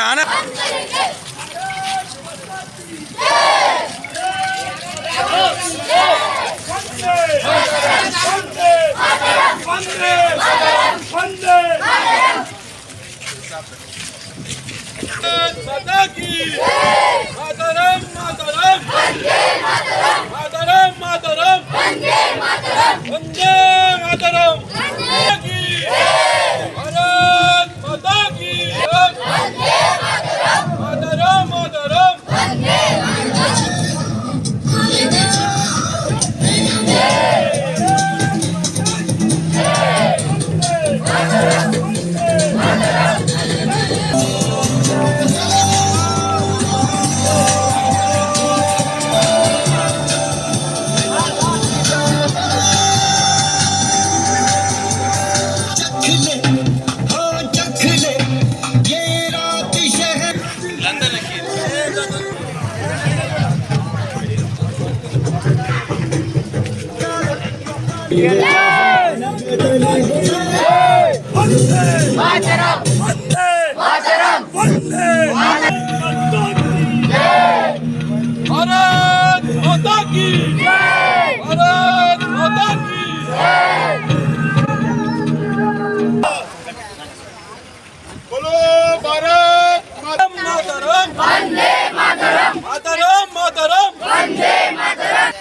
आना माता की मातरम मातरम मातरम मातरम वंदे मातरम की भारत माता की मातरम मातरम भारत माता की भारत माता की बोलो भारत मातरम वंदे मातरम मातरम मातरम वंदे मातरम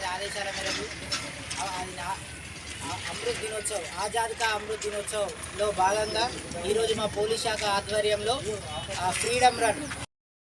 అమృత్ దినోత్సవ్ ఆజాద్ కా అమృత్ దినోత్సవ్ లో భాగంగా ఈరోజు మా పోలీస్ శాఖ ఆధ్వర్యంలో ఫ్రీడమ్ రన్